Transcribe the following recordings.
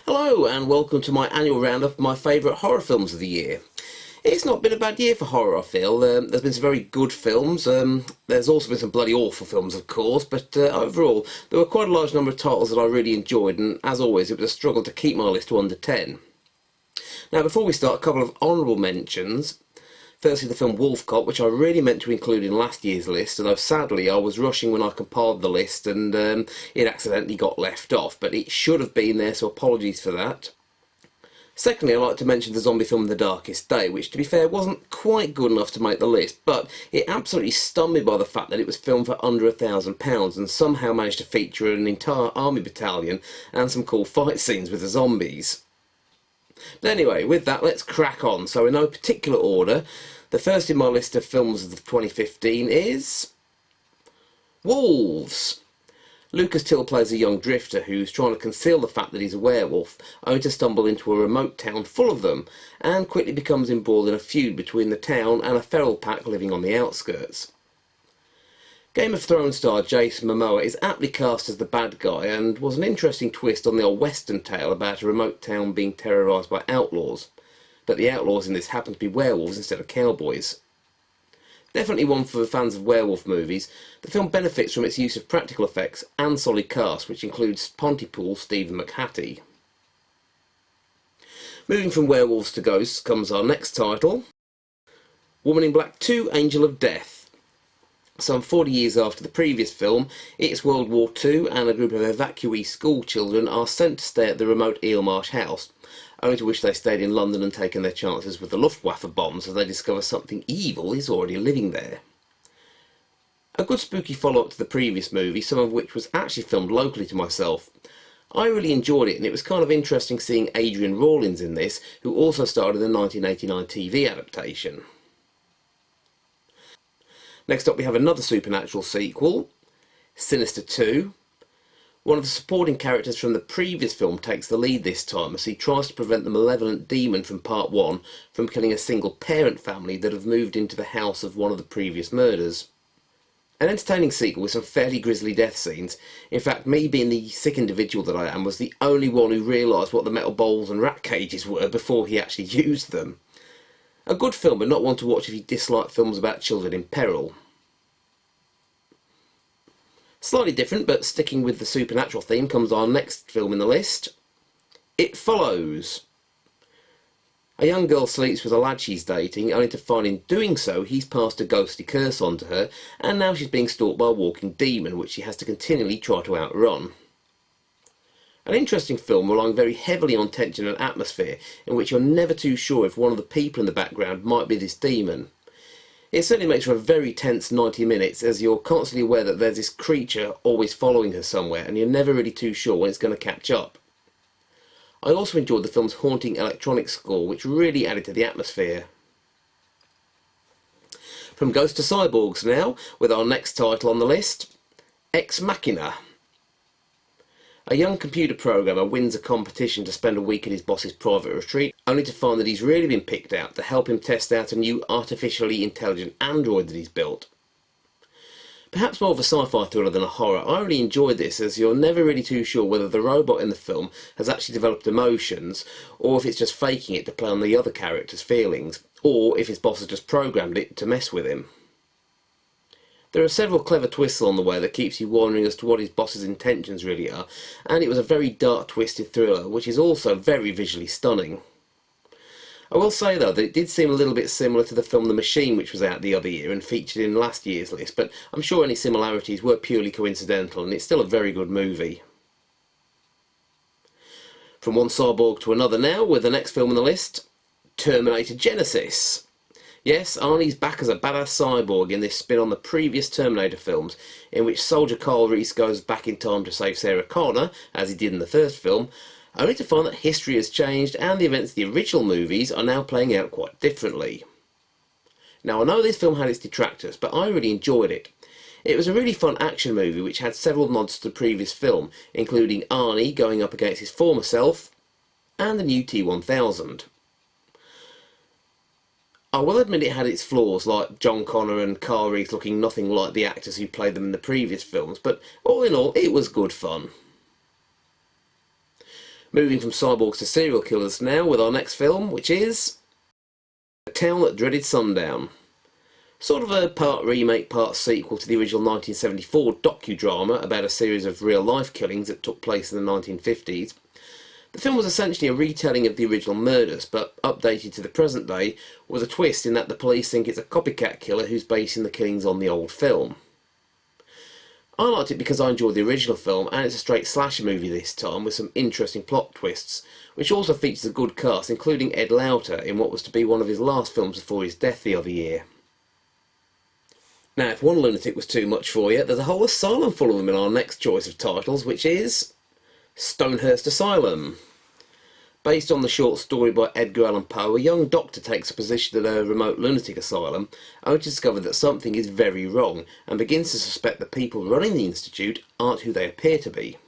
Hello and welcome to my annual roundup of my favourite horror films of the year. It's not been a bad year for horror, I feel. There's been some very good films. There's also been some bloody awful films, of course, but overall, there were quite a large number of titles that I really enjoyed, and as always, it was a struggle to keep my list to under 10. Now, before we start, a couple of honourable mentions. Firstly, the film Wolf Cop, which I really meant to include in last year's list, although sadly I was rushing when I compiled the list and it accidentally got left off, but it should have been there, so apologies for that. Secondly, I'd like to mention the zombie film The Darkest Day, which to be fair wasn't quite good enough to make the list, but it absolutely stunned me by the fact that it was filmed for under £1,000 and somehow managed to feature an entire army battalion and some cool fight scenes with the zombies. But anyway, with that, let's crack on. So in no particular order, the first in my list of films of 2015 is Wolves. Lucas Till plays a young drifter who's trying to conceal the fact that he's a werewolf, only to stumble into a remote town full of them, and quickly becomes embroiled in a feud between the town and a feral pack living on the outskirts. Game of Thrones star Jason Momoa is aptly cast as the bad guy and was an interesting twist on the old western tale about a remote town being terrorised by outlaws, but the outlaws in this happen to be werewolves instead of cowboys. Definitely one for the fans of werewolf movies. The film benefits from its use of practical effects and solid cast, which includes Pontypool Stephen McHattie. Moving from werewolves to ghosts comes our next title, Woman in Black 2: Angel of Death. Some 40 years after the previous film, it's World War II and a group of evacuee school children are sent to stay at the remote Eelmarsh house, only to wish they stayed in London and taken their chances with the Luftwaffe bombs as they discover something evil is already living there. A good spooky follow-up to the previous movie, some of which was actually filmed locally to myself. I really enjoyed it, and it was kind of interesting seeing Adrian Rawlins in this, who also starred in the 1989 TV adaptation. Next up we have another supernatural sequel, Sinister 2. One of the supporting characters from the previous film takes the lead this time as he tries to prevent the malevolent demon from Part 1 from killing a single parent family that have moved into the house of one of the previous murders. An entertaining sequel with some fairly grisly death scenes. In fact, me being the sick individual that I am was the only one who realised what the metal bowls and rat cages were before he actually used them. A good film, but not one to watch if you dislike films about children in peril. Slightly different, but sticking with the supernatural theme, comes our next film in the list, It Follows. A young girl sleeps with a lad she's dating, only to find in doing so he's passed a ghostly curse onto her, and now she's being stalked by a walking demon, which she has to continually try to outrun. An interesting film relying very heavily on tension and atmosphere, in which you're never too sure if one of the people in the background might be this demon. It certainly makes for a very tense 90 minutes, as you're constantly aware that there's this creature always following her somewhere, and you're never really too sure when it's going to catch up. I also enjoyed the film's haunting electronic score, which really added to the atmosphere. From ghosts to cyborgs now, with our next title on the list, Ex Machina. A young computer programmer wins a competition to spend a week at his boss's private retreat, only to find that he's really been picked out to help him test out a new artificially intelligent android that he's built. Perhaps more of a sci-fi thriller than a horror, I really enjoyed this, as you're never really too sure whether the robot in the film has actually developed emotions, or if it's just faking it to play on the other character's feelings, or if his boss has just programmed it to mess with him. There are several clever twists along the way that keeps you wondering as to what his boss's intentions really are, and it was a very dark, twisted thriller, which is also very visually stunning. I will say though that it did seem a little bit similar to the film The Machine, which was out the other year and featured in last year's list, but I'm sure any similarities were purely coincidental, and it's still a very good movie. From one cyborg to another now, with the next film on the list, Terminator Genisys. Yes, Arnie's back as a badass cyborg in this spin on the previous Terminator films, in which soldier Kyle Reese goes back in time to save Sarah Connor, as he did in the first film, only to find that history has changed and the events of the original movies are now playing out quite differently. Now, I know this film had its detractors, but I really enjoyed it. It was a really fun action movie which had several nods to the previous film, including Arnie going up against his former self, and the new T-1000. I will admit it had its flaws, like John Connor and Kyle Reese looking nothing like the actors who played them in the previous films, but all in all, it was good fun. Moving from cyborgs to serial killers now with our next film, which is A Town That Dreaded Sundown. Sort of a part remake, part sequel to the original 1974 docudrama about a series of real-life killings that took place in the 1950s. The film was essentially a retelling of the original murders, but updated to the present day, with a twist in that the police think it's a copycat killer who's basing the killings on the old film. I liked it because I enjoyed the original film, and it's a straight slasher movie this time with some interesting plot twists, which also features a good cast, including Ed Lauter in what was to be one of his last films before his death the other year. Now, if one lunatic was too much for you, there's a whole asylum full of them in our next choice of titles, which is Stonehurst Asylum. Based on the short story by Edgar Allan Poe, a young doctor takes a position at a remote lunatic asylum, only to discover that something is very wrong, and begins to suspect the people running the institute aren't who they appear to be.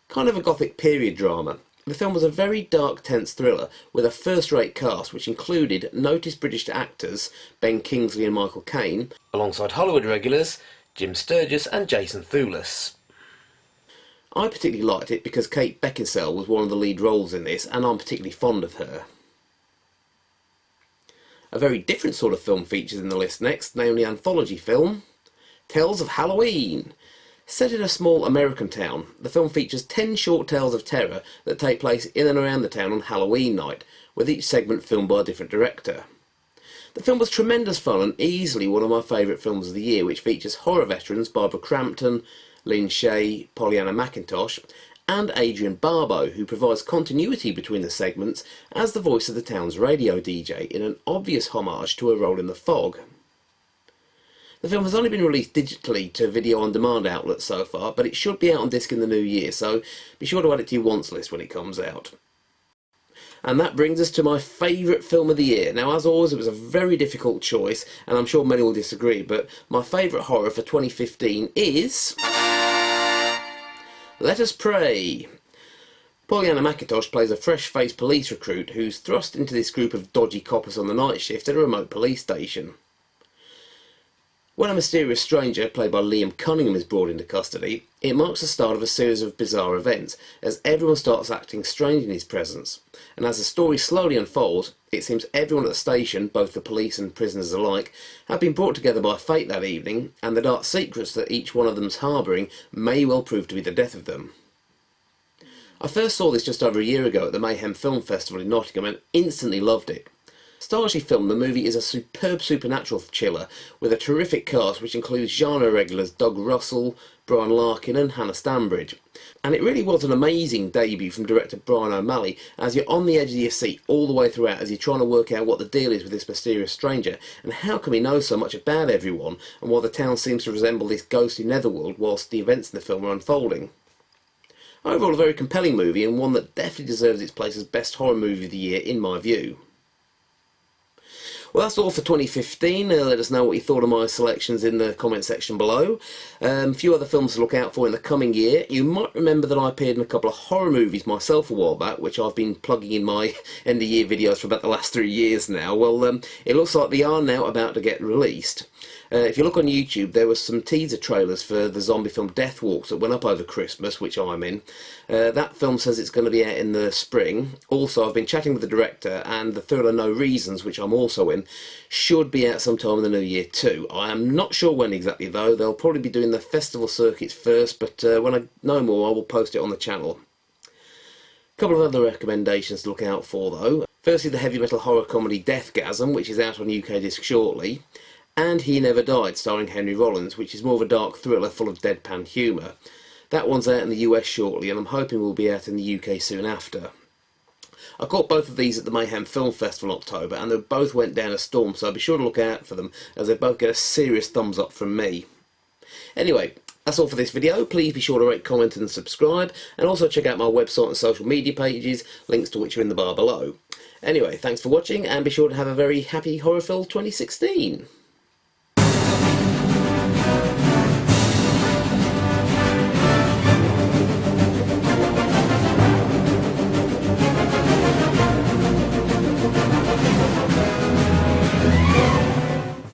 Kind of a gothic period drama. The film was a very dark, tense thriller with a first-rate cast which included noticed British actors Ben Kingsley and Michael Caine, alongside Hollywood regulars Jim Sturgis and Jason Thulis. I particularly liked it because Kate Beckinsale was one of the lead roles in this, and I'm particularly fond of her. A very different sort of film features in the list next, namely anthology film Tales of Halloween. Set in a small American town, the film features 10 short tales of terror that take place in and around the town on Halloween night, with each segment filmed by a different director. The film was tremendous fun and easily one of my favourite films of the year, which features horror veterans Barbara Crampton, Lynn Shay, Pollyanna McIntosh, and Adrienne Barbeau, who provides continuity between the segments as the voice of the town's radio DJ in an obvious homage to A Roll in the Fog. The film has only been released digitally to video-on-demand outlets so far, but it should be out on disc in the new year, so be sure to add it to your wants list when it comes out. And that brings us to my favourite film of the year. Now, as always, it was a very difficult choice, and I'm sure many will disagree, but my favourite horror for 2015 is Let Us Pray. Pollyanna McIntosh plays a fresh-faced police recruit who's thrust into this group of dodgy coppers on the night shift at a remote police station. When a mysterious stranger, played by Liam Cunningham, is brought into custody, it marks the start of a series of bizarre events, as everyone starts acting strange in his presence. And as the story slowly unfolds, it seems everyone at the station, both the police and prisoners alike, have been brought together by fate that evening, and the dark secrets that each one of them's harbouring may well prove to be the death of them. I first saw this just over a year ago at the Mayhem Film Festival in Nottingham and instantly loved it. Stylishly filmed, the movie is a superb supernatural chiller with a terrific cast which includes genre regulars Doug Russell, Brian Larkin and Hannah Stanbridge. And it really was an amazing debut from director Brian O'Malley, as you're on the edge of your seat all the way throughout as you're trying to work out what the deal is with this mysterious stranger and how come he knows so much about everyone and why the town seems to resemble this ghostly netherworld whilst the events in the film are unfolding. Overall, a very compelling movie and one that definitely deserves its place as best horror movie of the year in my view. Well, that's all for 2015. Let us know what you thought of my selections in the comment section below. A few other films to look out for in the coming year. You might remember that I appeared in a couple of horror movies myself a while back, which I've been plugging in my end of year videos for about the last 3 years now. Well, it looks like they are now about to get released. If you look on YouTube, there were some teaser trailers for the zombie film Death Walks that went up over Christmas, which I'm in. That film says it's going to be out in the spring. Also, I've been chatting with the director, and the thriller No Reasons, which I'm also in, should be out sometime in the new year too. I am not sure when exactly though. They'll probably be doing the festival circuits first, but when I know more, I will post it on the channel. A couple of other recommendations to look out for though. Firstly, the heavy metal horror comedy Deathgasm, which is out on UK disc shortly. And He Never Died, starring Henry Rollins, which is more of a dark thriller full of deadpan humour. That one's out in the US shortly, and I'm hoping will be out in the UK soon after. I caught both of these at the Mayhem Film Festival in October, and they both went down a storm, so be sure to look out for them, as they both get a serious thumbs up from me. Anyway, that's all for this video. Please be sure to rate, comment and subscribe, and also check out my website and social media pages, links to which are in the bar below. Anyway, thanks for watching, and be sure to have a very happy horror-filled 2016.